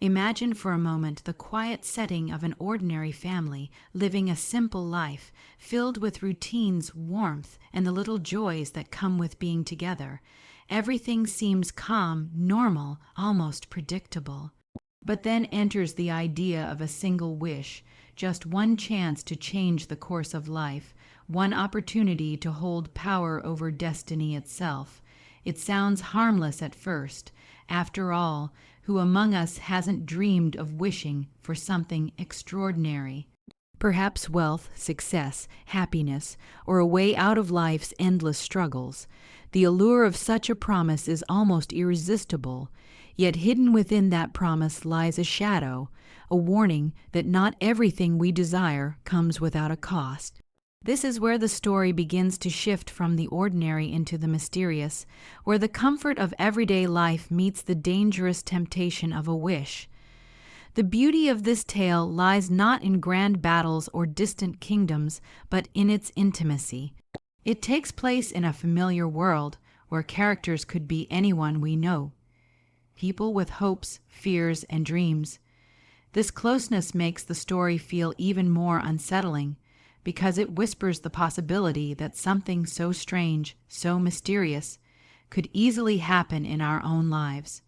Imagine for a moment the quiet setting of an ordinary family living a simple life, filled with routines, warmth, and the little joys that come with being together. Everything seems calm, normal, almost predictable. But then enters the idea of a single wish, just one chance to change the course of life, one opportunity to hold power over destiny itself. It sounds harmless at first. After all, who among us hasn't dreamed of wishing for something extraordinary? Perhaps wealth, success, happiness, or a way out of life's endless struggles. The allure of such a promise is almost irresistible, yet hidden within that promise lies a shadow, a warning that not everything we desire comes without a cost. This is where the story begins to shift from the ordinary into the mysterious, where the comfort of everyday life meets the dangerous temptation of a wish. The beauty of this tale lies not in grand battles or distant kingdoms, but in its intimacy. It takes place in a familiar world, where characters could be anyone we know. People with hopes, fears, and dreams. This closeness makes the story feel even more unsettling, because it whispers the possibility that something so strange, so mysterious, could easily happen in our own lives.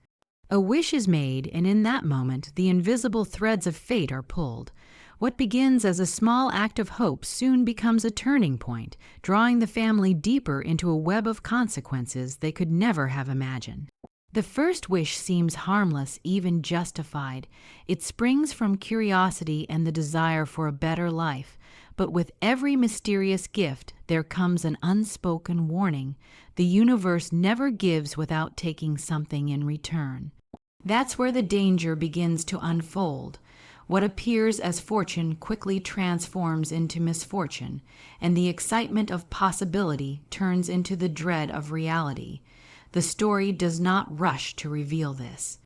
A wish is made, and in that moment, the invisible threads of fate are pulled. What begins as a small act of hope soon becomes a turning point, drawing the family deeper into a web of consequences they could never have imagined. The first wish seems harmless, even justified. It springs from curiosity and the desire for a better life. But with every mysterious gift, there comes an unspoken warning. The universe never gives without taking something in return. That's where the danger begins to unfold. What appears as fortune quickly transforms into misfortune, and the excitement of possibility turns into the dread of reality. The story does not rush to reveal this.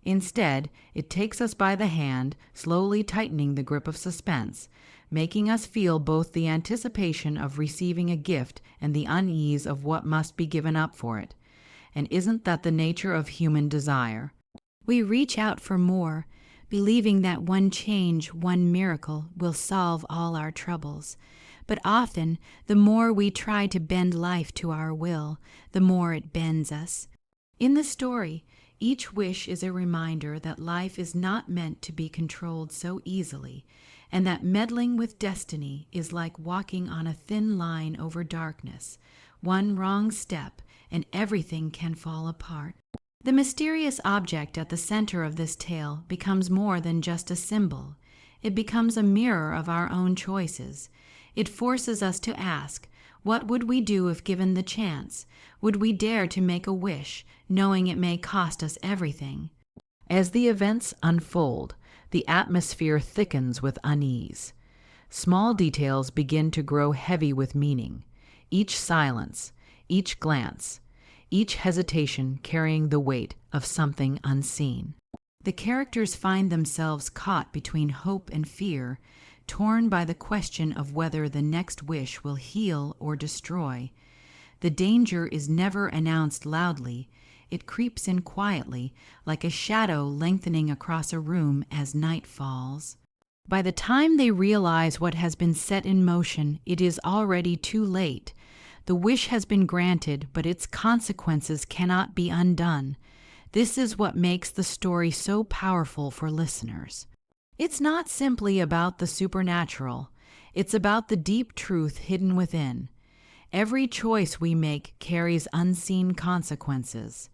Instead, it takes us by the hand, slowly tightening the grip of suspense, making us feel both the anticipation of receiving a gift and the unease of what must be given up for it. And isn't that the nature of human desire? We reach out for more, believing that one change, one miracle, will solve all our troubles. But often, the more we try to bend life to our will, the more it bends us. In the story, each wish is a reminder that life is not meant to be controlled so easily, and that meddling with destiny is like walking on a thin line over darkness. One wrong step, and everything can fall apart. The mysterious object at the center of this tale becomes more than just a symbol. It becomes a mirror of our own choices. It forces us to ask, what would we do if given the chance? Would we dare to make a wish, knowing it may cost us everything? As the events unfold, the atmosphere thickens with unease. Small details begin to grow heavy with meaning. Each silence, each glance, each hesitation carrying the weight of something unseen. The characters find themselves caught between hope and fear, torn by the question of whether the next wish will heal or destroy. The danger is never announced loudly. It creeps in quietly, like a shadow lengthening across a room as night falls. By the time they realize what has been set in motion, it is already too late. The wish has been granted, but its consequences cannot be undone. This is what makes the story so powerful for listeners. It's not simply about the supernatural. It's about the deep truth hidden within. Every choice we make carries unseen consequences.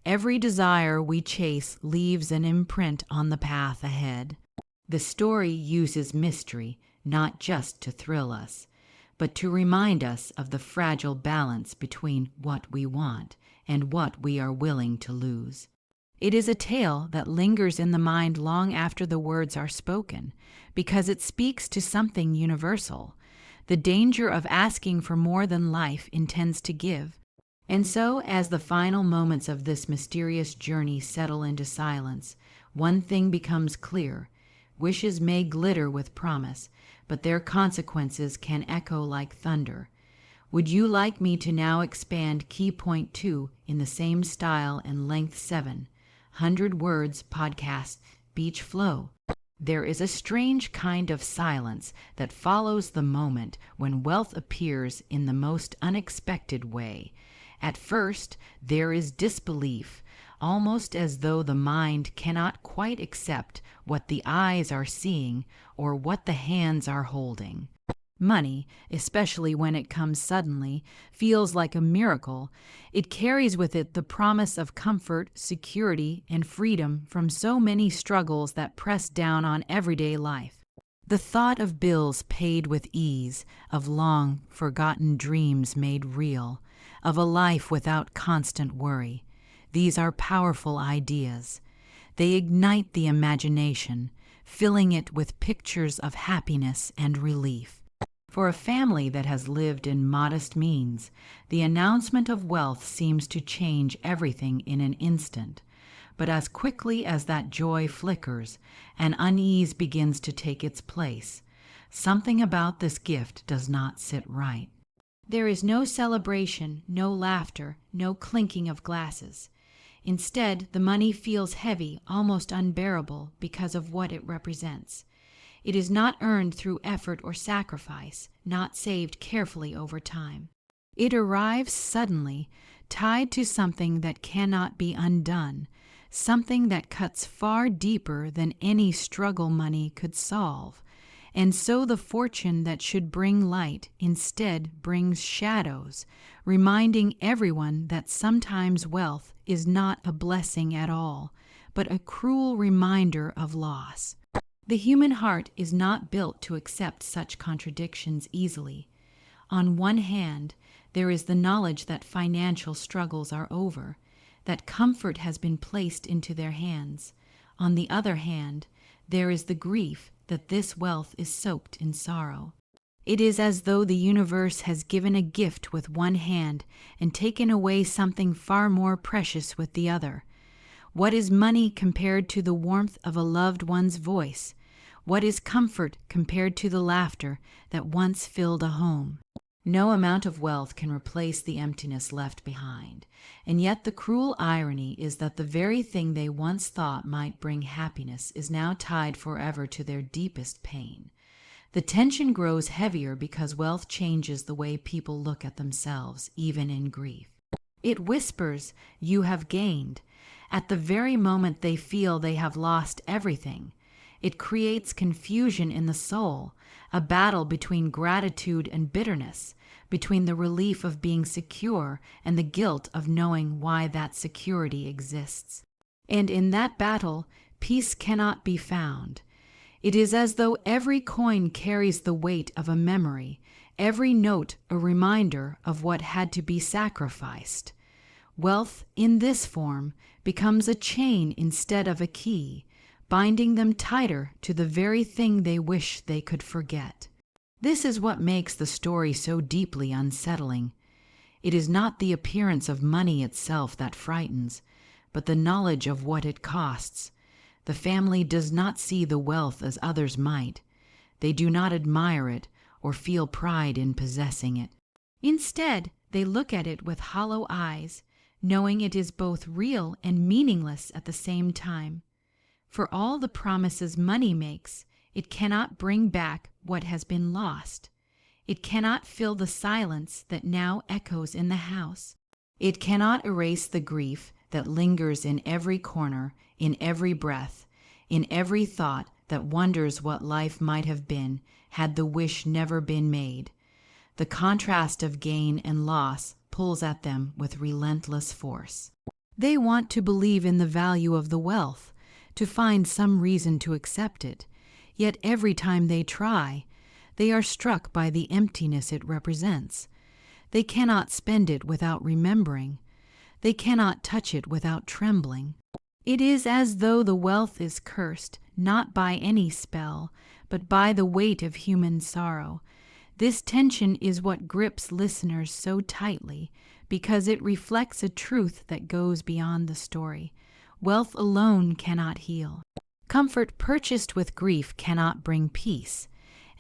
Every desire we chase leaves an imprint on the path ahead. The story uses mystery not just to thrill us, but to remind us of the fragile balance between what we want and what we are willing to lose. It is a tale that lingers in the mind long after the words are spoken, because it speaks to something universal, the danger of asking for more than life intends to give. And so, as the final moments of this mysterious journey settle into silence, one thing becomes clear. Wishes may glitter with promise, but their consequences can echo like thunder. Would you like me to now expand key point 2 in the same style and length 7? 100 words podcast beach flow. There is a strange kind of silence that follows the moment when wealth appears in the most unexpected way. At first, there is disbelief, almost as though the mind cannot quite accept what the eyes are seeing or what the hands are holding. Money, especially when it comes suddenly, feels like a miracle. It carries with it the promise of comfort, security, and freedom from so many struggles that press down on everyday life. The thought of bills paid with ease, of long forgotten dreams made real, of a life without constant worry. These are powerful ideas. They ignite the imagination, filling it with pictures of happiness and relief. For a family that has lived in modest means, the announcement of wealth seems to change everything in an instant. But as quickly as that joy flickers, an unease begins to take its place. Something about this gift does not sit right. There is no celebration, no laughter, no clinking of glasses. Instead, the money feels heavy, almost unbearable, because of what it represents. It is not earned through effort or sacrifice, not saved carefully over time. It arrives suddenly, tied to something that cannot be undone, something that cuts far deeper than any struggle money could solve. And so the fortune that should bring light instead brings shadows, reminding everyone that sometimes wealth is not a blessing at all, but a cruel reminder of loss. The human heart is not built to accept such contradictions easily. On one hand, there is the knowledge that financial struggles are over, that comfort has been placed into their hands. On the other hand, there is the grief that this wealth is soaked in sorrow. It is as though the universe has given a gift with one hand and taken away something far more precious with the other. What is money compared to the warmth of a loved one's voice? What is comfort compared to the laughter that once filled a home? No amount of wealth can replace the emptiness left behind, and yet the cruel irony is that the very thing they once thought might bring happiness is now tied forever to their deepest pain. The tension grows heavier because wealth changes the way people look at themselves, even in grief. It whispers, "You have gained," at the very moment they feel they have lost everything. It creates confusion in the soul, a battle between gratitude and bitterness, between the relief of being secure and the guilt of knowing why that security exists. And in that battle, peace cannot be found. It is as though every coin carries the weight of a memory, every note a reminder of what had to be sacrificed. Wealth, in this form, becomes a chain instead of a key, binding them tighter to the very thing they wish they could forget. This is what makes the story so deeply unsettling. It is not the appearance of money itself that frightens, but the knowledge of what it costs. The family does not see the wealth as others might. They do not admire it or feel pride in possessing it. Instead, they look at it with hollow eyes, knowing it is both real and meaningless at the same time. For all the promises money makes, it cannot bring back what has been lost. It cannot fill the silence that now echoes in the house. It cannot erase the grief that lingers in every corner, in every breath, in every thought that wonders what life might have been had the wish never been made. The contrast of gain and loss pulls at them with relentless force. They want to believe in the value of the wealth, to find some reason to accept it, yet every time they try, they are struck by the emptiness it represents. They cannot spend it without remembering. They cannot touch it without trembling. It is as though the wealth is cursed, not by any spell, but by the weight of human sorrow. This tension is what grips listeners so tightly, because it reflects a truth that goes beyond the story. Wealth alone cannot heal. Comfort purchased with grief cannot bring peace,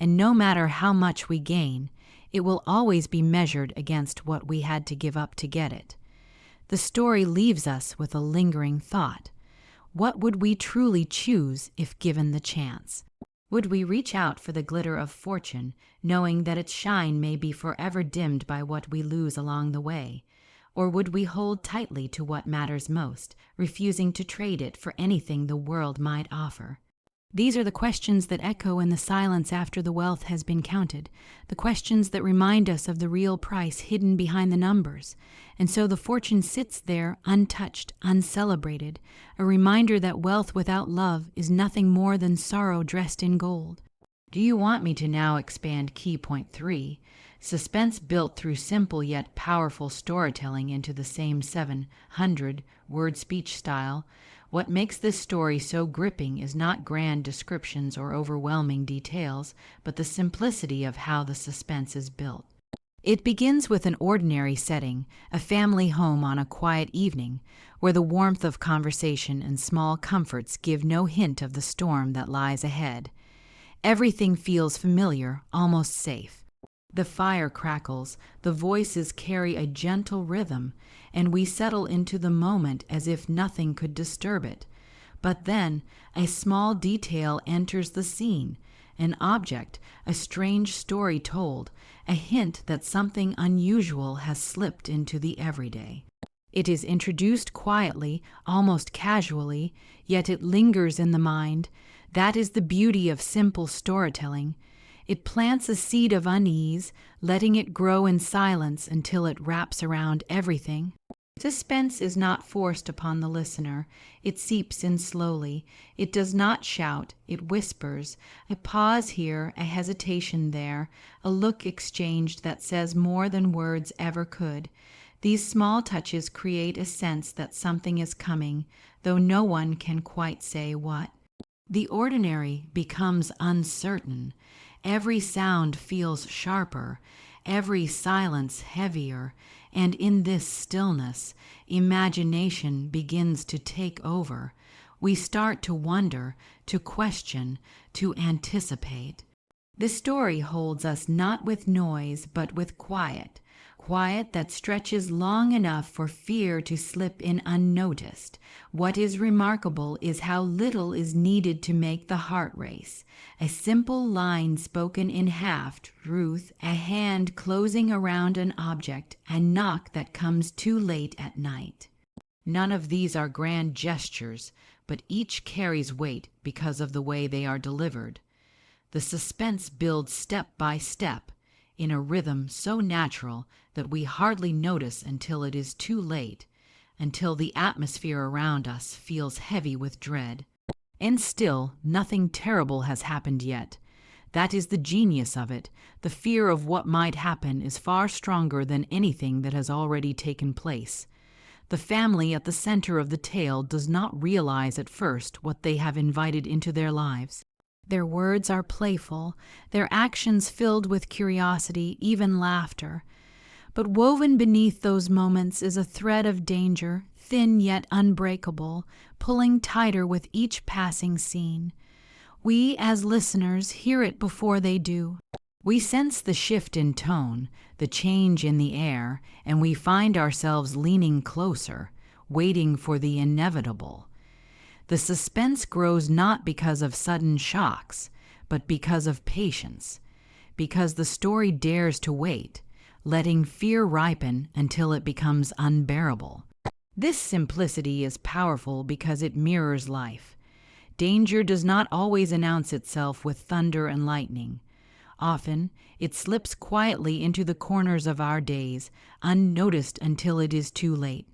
and no matter how much we gain, it will always be measured against what we had to give up to get it. The story leaves us with a lingering thought. What would we truly choose if given the chance? Would we reach out for the glitter of fortune, knowing that its shine may be forever dimmed by what we lose along the way? Or would we hold tightly to what matters most, refusing to trade it for anything the world might offer? These are the questions that echo in the silence after the wealth has been counted, the questions that remind us of the real price hidden behind the numbers. And so the fortune sits there untouched, uncelebrated, a reminder that wealth without love is nothing more than sorrow dressed in gold. Do you want me to now expand key point 3, suspense built through simple yet powerful storytelling into the same 700-word speech style? What makes this story so gripping is not grand descriptions or overwhelming details, but the simplicity of how the suspense is built. It begins with an ordinary setting, a family home on a quiet evening, where the warmth of conversation and small comforts give no hint of the storm that lies ahead. Everything feels familiar, almost safe. The fire crackles, the voices carry a gentle rhythm, and we settle into the moment as if nothing could disturb it. But then a small detail enters the scene, an object, a strange story told, a hint that something unusual has slipped into the everyday. It is introduced quietly, almost casually, yet it lingers in the mind. That is the beauty of simple storytelling. It plants a seed of unease, letting it grow in silence until it wraps around everything. Suspense is not forced upon the listener. It seeps in slowly. It does not shout, it whispers. A pause here, a hesitation there, a look exchanged that says more than words ever could. These small touches create a sense that something is coming, though no one can quite say what. The ordinary becomes uncertain. Every sound feels sharper, every silence heavier, and in this stillness, imagination begins to take over. We start to wonder, to question, to anticipate. The story holds us not with noise, but with quiet, quiet that stretches long enough for fear to slip in unnoticed. What is remarkable is how little is needed to make the heart race. A simple line spoken in half-truth, a hand closing around an object, a knock that comes too late at night. None of these are grand gestures, but each carries weight because of the way they are delivered. The suspense builds step by step, in a rhythm so natural that we hardly notice until it is too late, until the atmosphere around us feels heavy with dread. And still, nothing terrible has happened yet. That is the genius of it. The fear of what might happen is far stronger than anything that has already taken place. The family at the center of the tale does not realize at first what they have invited into their lives. Their words are playful, their actions filled with curiosity, even laughter. But woven beneath those moments is a thread of danger, thin yet unbreakable, pulling tighter with each passing scene. We, as listeners, hear it before they do. We sense the shift in tone, the change in the air, and we find ourselves leaning closer, waiting for the inevitable. The suspense grows not because of sudden shocks, but because of patience, because the story dares to wait, letting fear ripen until it becomes unbearable. This simplicity is powerful because it mirrors life. Danger does not always announce itself with thunder and lightning. Often, it slips quietly into the corners of our days, unnoticed until it is too late.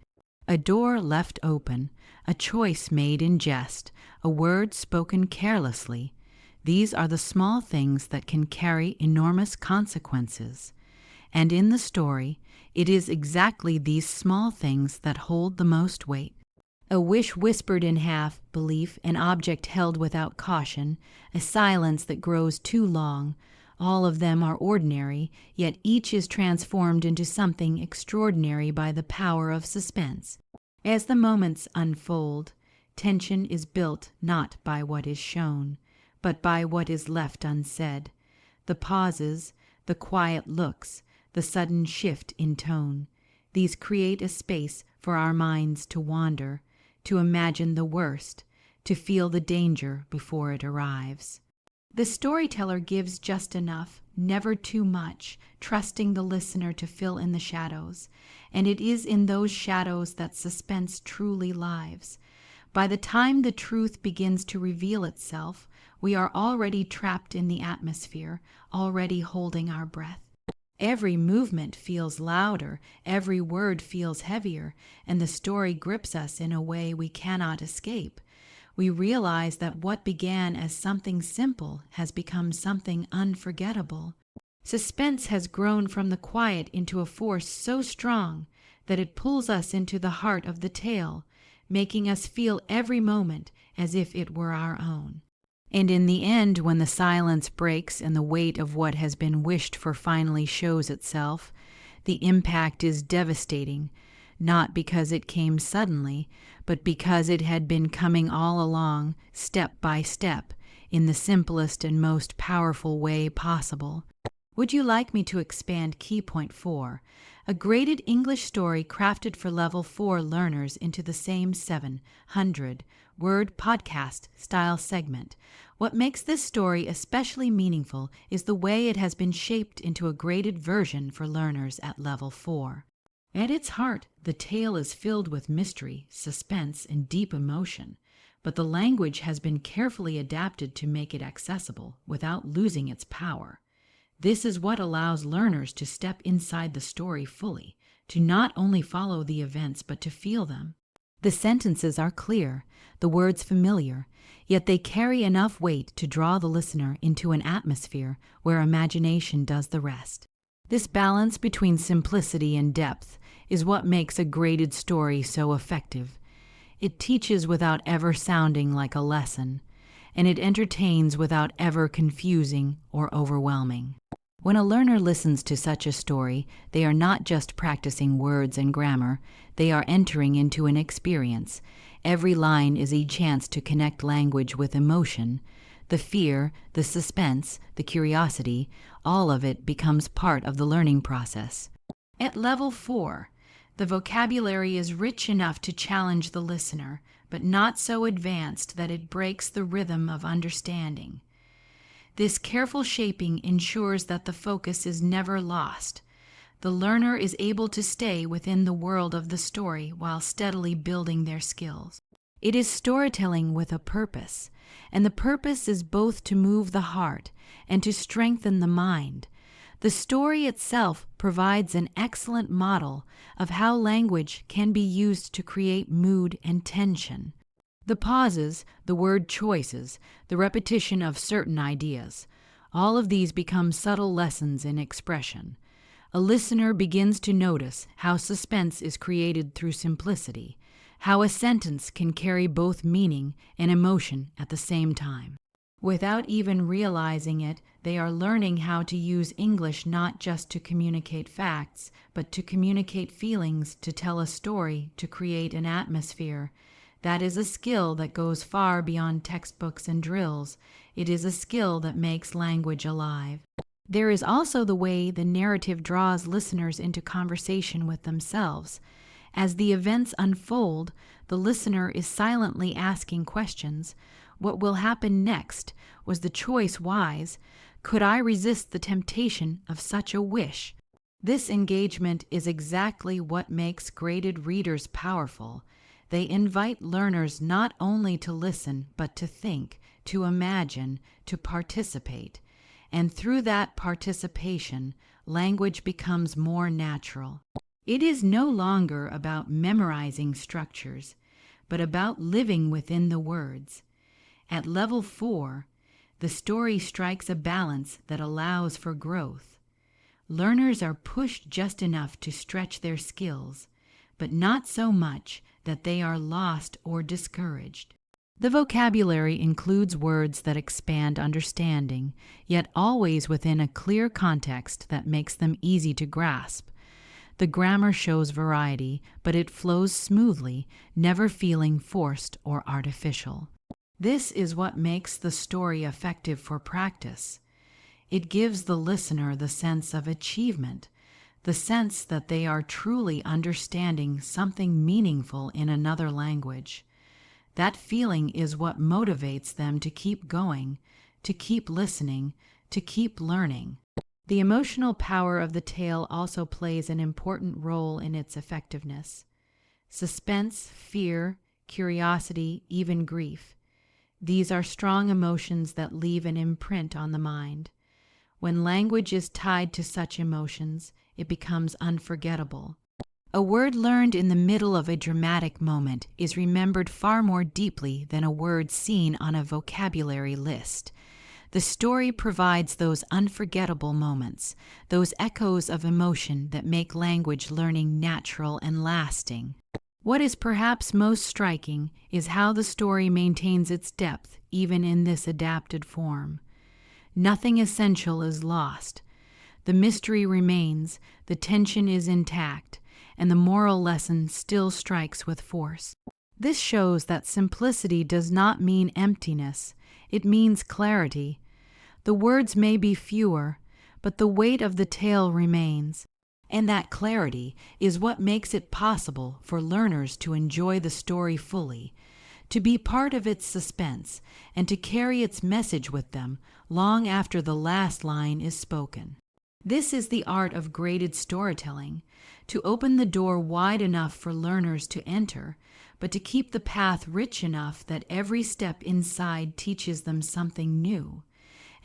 A door left open, a choice made in jest, a word spoken carelessly. These are the small things that can carry enormous consequences. And in the story, it is exactly these small things that hold the most weight. A wish whispered in half-belief, an object held without caution, a silence that grows too long. All of them are ordinary, yet each is transformed into something extraordinary by the power of suspense. As the moments unfold, tension is built not by what is shown, but by what is left unsaid. The pauses, the quiet looks, the sudden shift in tone. These create a space for our minds to wander, to imagine the worst, to feel the danger before it arrives. The storyteller gives just enough, never too much, trusting the listener to fill in the shadows, and it is in those shadows that suspense truly lives. By the time the truth begins to reveal itself, we are already trapped in the atmosphere, already holding our breath. Every movement feels louder, every word feels heavier, and the story grips us in a way we cannot escape. We realize that what began as something simple has become something unforgettable. Suspense has grown from the quiet into a force so strong that it pulls us into the heart of the tale, making us feel every moment as if it were our own. And in the end, when the silence breaks and the weight of what has been wished for finally shows itself, the impact is devastating, not because it came suddenly, but because it had been coming all along, step by step, in the simplest and most powerful way possible. Would you like me to expand Key Point 4, a graded English story crafted for Level 4 learners into the same 700-word podcast-style segment? What makes this story especially meaningful is the way it has been shaped into a graded version for learners at Level 4. At its heart, the tale is filled with mystery, suspense, and deep emotion, but the language has been carefully adapted to make it accessible without losing its power. This is what allows learners to step inside the story fully, to not only follow the events but to feel them. The sentences are clear, the words familiar, yet they carry enough weight to draw the listener into an atmosphere where imagination does the rest. This balance between simplicity and depth is what makes a graded story so effective. It teaches without ever sounding like a lesson, and it entertains without ever confusing or overwhelming. When a learner listens to such a story, they are not just practicing words and grammar, they are entering into an experience. Every line is a chance to connect language with emotion. The fear, the suspense, the curiosity, all of it becomes part of the learning process. At Level 4, the vocabulary is rich enough to challenge the listener, but not so advanced that it breaks the rhythm of understanding. This careful shaping ensures that the focus is never lost. The learner is able to stay within the world of the story while steadily building their skills. It is storytelling with a purpose, and the purpose is both to move the heart and to strengthen the mind. The story itself provides an excellent model of how language can be used to create mood and tension. The pauses, the word choices, the repetition of certain ideas, all of these become subtle lessons in expression. A listener begins to notice how suspense is created through simplicity, how a sentence can carry both meaning and emotion at the same time. Without even realizing it, they are learning how to use English not just to communicate facts, but to communicate feelings, to tell a story, to create an atmosphere. That is a skill that goes far beyond textbooks and drills. It is a skill that makes language alive. There is also the way the narrative draws listeners into conversation with themselves. As the events unfold, the listener is silently asking questions. What will happen next? Was the choice wise? Could I resist the temptation of such a wish? This engagement is exactly what makes graded readers powerful. They invite learners not only to listen, but to think, to imagine, to participate. And through that participation, language becomes more natural. It is no longer about memorizing structures, but about living within the words. At Level 4, the story strikes a balance that allows for growth. Learners are pushed just enough to stretch their skills, but not so much that they are lost or discouraged. The vocabulary includes words that expand understanding, yet always within a clear context that makes them easy to grasp. The grammar shows variety, but it flows smoothly, never feeling forced or artificial. This is what makes the story effective for practice. It gives the listener the sense of achievement, the sense that they are truly understanding something meaningful in another language. That feeling is what motivates them to keep going, to keep listening, to keep learning. The emotional power of the tale also plays an important role in its effectiveness. Suspense, fear, curiosity, even grief. These are strong emotions that leave an imprint on the mind. When language is tied to such emotions, it becomes unforgettable. A word learned in the middle of a dramatic moment is remembered far more deeply than a word seen on a vocabulary list. The story provides those unforgettable moments, those echoes of emotion that make language learning natural and lasting. What is perhaps most striking is how the story maintains its depth even in this adapted form. Nothing essential is lost. The mystery remains, the tension is intact, and the moral lesson still strikes with force. This shows that simplicity does not mean emptiness, it means clarity. The words may be fewer, but the weight of the tale remains, and that clarity is what makes it possible for learners to enjoy the story fully, to be part of its suspense, and to carry its message with them long after the last line is spoken. This is the art of graded storytelling, to open the door wide enough for learners to enter, but to keep the path rich enough that every step inside teaches them something new.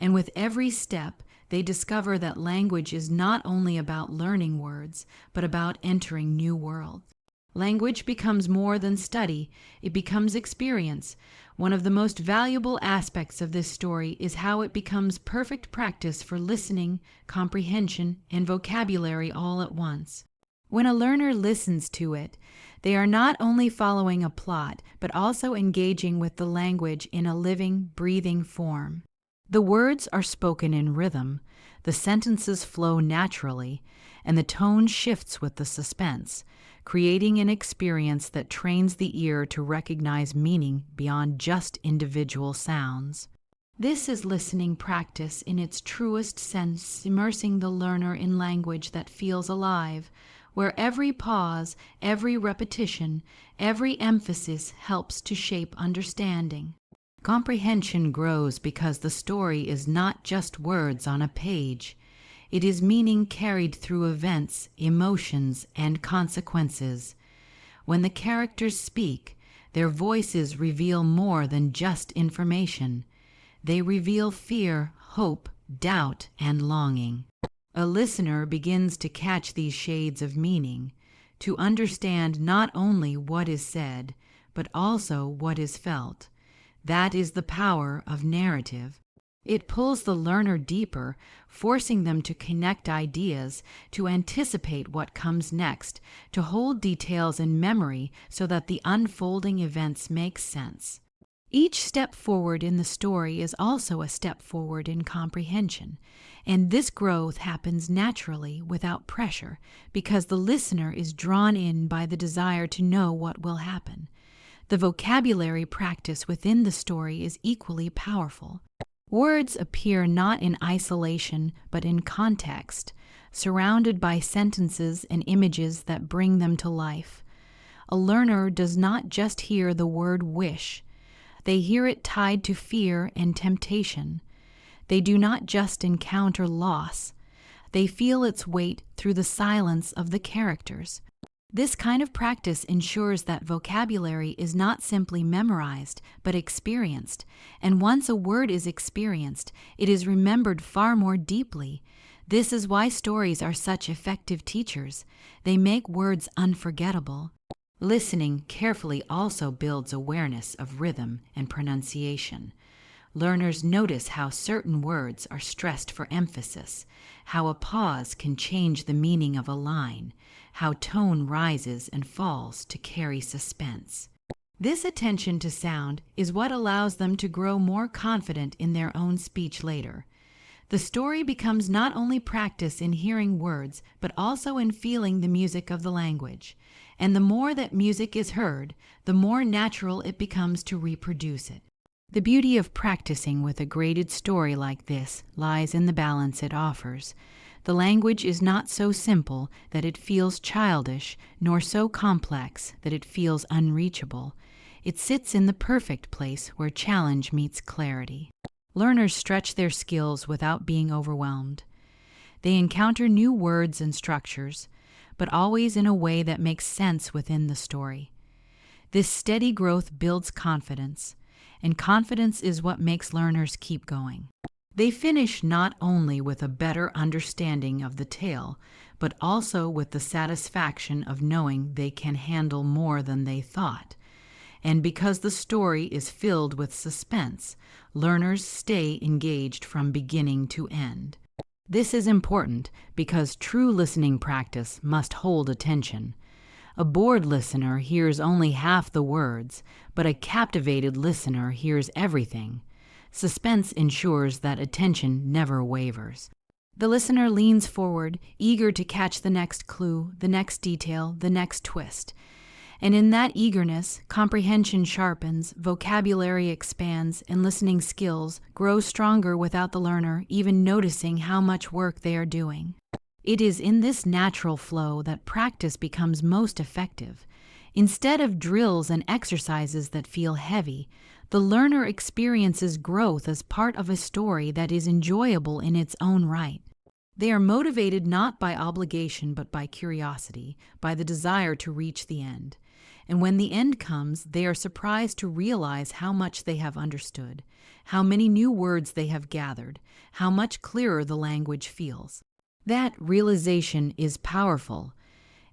And with every step, they discover that language is not only about learning words, but about entering new worlds. Language becomes more than study, it becomes experience. One of the most valuable aspects of this story is how it becomes perfect practice for listening, comprehension, and vocabulary all at once. When a learner listens to it, they are not only following a plot, but also engaging with the language in a living, breathing form. The words are spoken in rhythm, the sentences flow naturally, and the tone shifts with the suspense, creating an experience that trains the ear to recognize meaning beyond just individual sounds. This is listening practice in its truest sense, immersing the learner in language that feels alive, where every pause, every repetition, every emphasis helps to shape understanding. Comprehension grows because the story is not just words on a page. It is meaning carried through events, emotions, and consequences. When the characters speak, their voices reveal more than just information. They reveal fear, hope, doubt, and longing. A listener begins to catch these shades of meaning, to understand not only what is said, but also what is felt. That is the power of narrative. It pulls the learner deeper, forcing them to connect ideas, to anticipate what comes next, to hold details in memory so that the unfolding events make sense. Each step forward in the story is also a step forward in comprehension, and this growth happens naturally without pressure because the listener is drawn in by the desire to know what will happen. The vocabulary practice within the story is equally powerful. Words appear not in isolation but in context, surrounded by sentences and images that bring them to life. A learner does not just hear the word wish. They hear it tied to fear and temptation. They do not just encounter loss. They feel its weight through the silence of the characters. This kind of practice ensures that vocabulary is not simply memorized, but experienced, and once a word is experienced, it is remembered far more deeply. This is why stories are such effective teachers. They make words unforgettable. Listening carefully also builds awareness of rhythm and pronunciation. Learners notice how certain words are stressed for emphasis, how a pause can change the meaning of a line, how tone rises and falls to carry suspense. This attention to sound is what allows them to grow more confident in their own speech later. The story becomes not only practice in hearing words, but also in feeling the music of the language. And the more that music is heard, the more natural it becomes to reproduce it. The beauty of practicing with a graded story like this lies in the balance it offers. The language is not so simple that it feels childish, nor so complex that it feels unreachable. It sits in the perfect place where challenge meets clarity. Learners stretch their skills without being overwhelmed. They encounter new words and structures, but always in a way that makes sense within the story. This steady growth builds confidence, and confidence is what makes learners keep going. They finish not only with a better understanding of the tale, but also with the satisfaction of knowing they can handle more than they thought. And because the story is filled with suspense, learners stay engaged from beginning to end. This is important because true listening practice must hold attention. A bored listener hears only half the words, but a captivated listener hears everything. Suspense ensures that attention never wavers. The listener leans forward, eager to catch the next clue, the next detail, the next twist. And in that eagerness, comprehension sharpens, vocabulary expands, and listening skills grow stronger without the learner even noticing how much work they are doing. It is in this natural flow that practice becomes most effective. Instead of drills and exercises that feel heavy, the learner experiences growth as part of a story that is enjoyable in its own right. They are motivated not by obligation but by curiosity, by the desire to reach the end. And when the end comes, they are surprised to realize how much they have understood, how many new words they have gathered, how much clearer the language feels. That realization is powerful.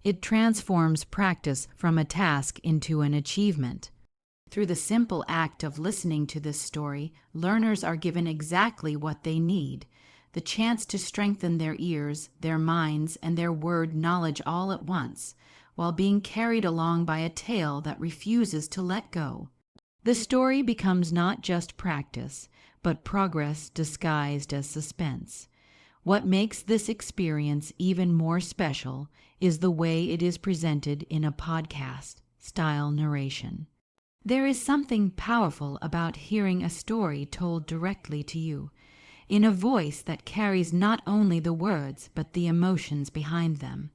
It transforms practice from a task into an achievement. Through the simple act of listening to this story, learners are given exactly what they need: the chance to strengthen their ears, their minds, and their word knowledge all at once, while being carried along by a tale that refuses to let go. The story becomes not just practice, but progress disguised as suspense. What makes this experience even more special is the way it is presented in a podcast-style narration. There is something powerful about hearing a story told directly to you, in a voice that carries not only the words but the emotions behind them.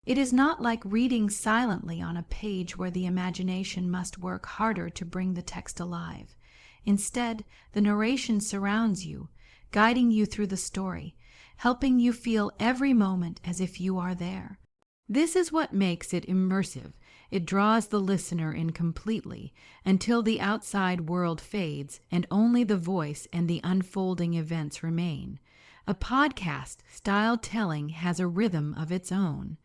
It is not like reading silently on a page where the imagination must work harder to bring the text alive. Instead, the narration surrounds you, guiding you through the story, helping you feel every moment as if you are there. This is what makes it immersive. It draws the listener in completely until the outside world fades and only the voice and the unfolding events remain. A podcast-style telling has a rhythm of its own.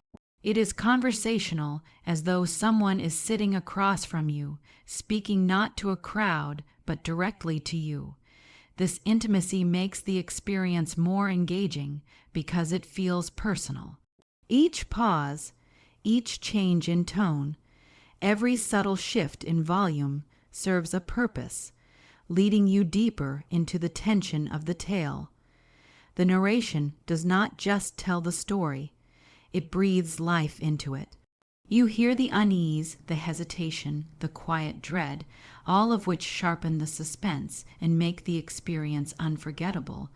It is conversational, as though someone is sitting across from you, speaking not to a crowd, but directly to you. This intimacy makes the experience more engaging because it feels personal. Each pause, each change in tone, every subtle shift in volume serves a purpose, leading you deeper into the tension of the tale. The narration does not just tell the story, it breathes life into it. You hear the unease, the hesitation, the quiet dread, all of which sharpen the suspense and make the experience unforgettable.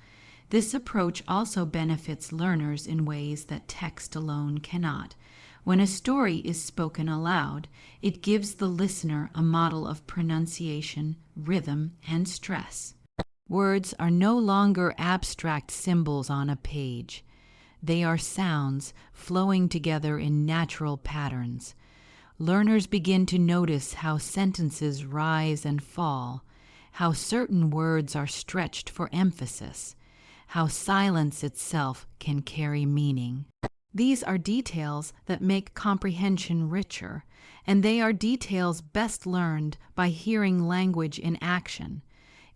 This approach also benefits learners in ways that text alone cannot. When a story is spoken aloud, it gives the listener a model of pronunciation, rhythm, and stress. Words are no longer abstract symbols on a page. They are sounds flowing together in natural patterns. Learners begin to notice how sentences rise and fall, how certain words are stretched for emphasis, how silence itself can carry meaning. These are details that make comprehension richer, and they are details best learned by hearing language in action.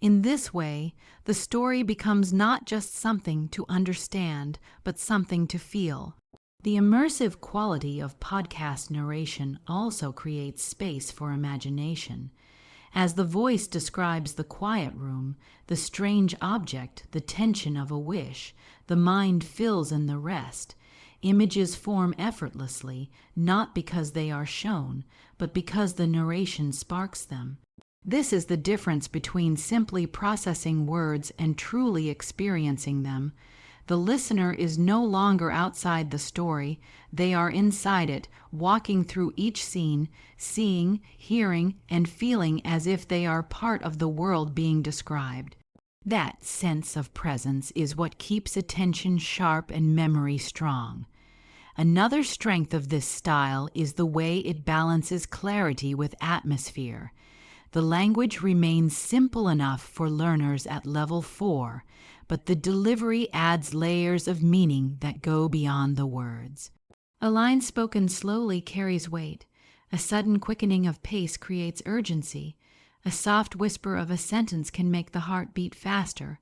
In this way, the story becomes not just something to understand, but something to feel. The immersive quality of podcast narration also creates space for imagination. As the voice describes the quiet room, the strange object, the tension of a wish, the mind fills in the rest. Images form effortlessly, not because they are shown, but because the narration sparks them. This is the difference between simply processing words and truly experiencing them. The listener is no longer outside the story, they are inside it, walking through each scene, seeing, hearing, and feeling as if they are part of the world being described. That sense of presence is what keeps attention sharp and memory strong. Another strength of this style is the way it balances clarity with atmosphere. The language remains simple enough for learners at level 4, but the delivery adds layers of meaning that go beyond the words. A line spoken slowly carries weight. A sudden quickening of pace creates urgency. A soft whisper of a sentence can make the heart beat faster.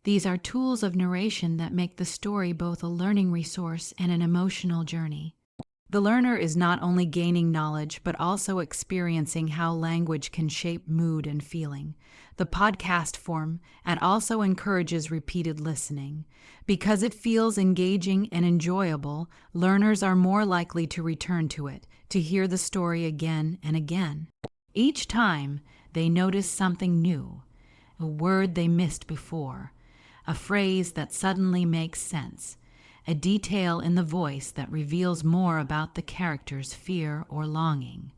These are tools of narration that make the story both a learning resource and an emotional journey. The learner is not only gaining knowledge, but also experiencing how language can shape mood and feeling. The podcast form also encourages repeated listening. Because it feels engaging and enjoyable, learners are more likely to return to it, to hear the story again and again. Each time, they notice something new, a word they missed before, a phrase that suddenly makes sense, a detail in the voice that reveals more about the character's fear or longing.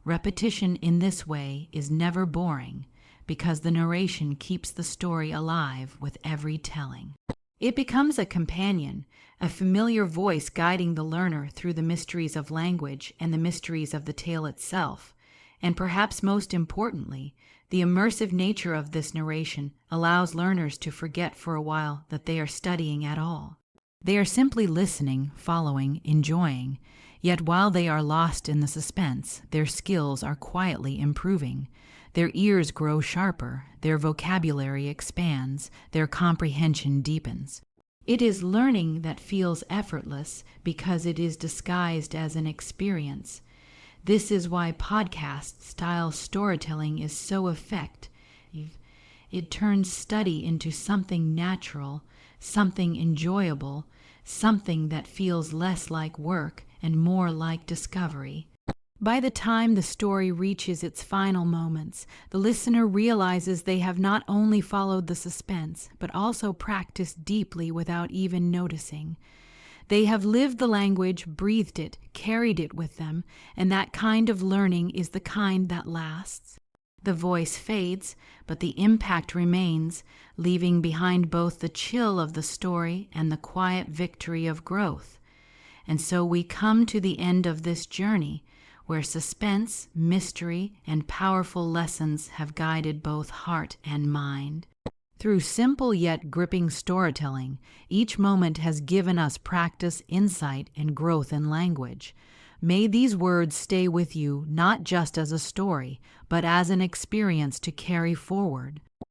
Repetition in this way is never boring because the narration keeps the story alive with every telling. It becomes a companion, a familiar voice guiding the learner through the mysteries of language and the mysteries of the tale itself. And perhaps most importantly, the immersive nature of this narration allows learners to forget for a while that they are studying at all. They are simply listening, following, enjoying, yet while they are lost in the suspense, their skills are quietly improving. Their ears grow sharper, their vocabulary expands, their comprehension deepens. It is learning that feels effortless because it is disguised as an experience. This is why podcast-style storytelling is so effective. It turns study into something natural, something enjoyable, something that feels less like work and more like discovery. By the time the story reaches its final moments, the listener realizes they have not only followed the suspense, but also practiced deeply without even noticing. They have lived the language, breathed it, carried it with them, and that kind of learning is the kind that lasts. The voice fades, but the impact remains, leaving behind both the chill of the story and the quiet victory of growth. And so we come to the end of this journey, where suspense, mystery, and powerful lessons have guided both heart and mind. Through simple yet gripping storytelling, each moment has given us practice, insight, and growth in language. May these words stay with you not just as a story, but as an experience to carry forward.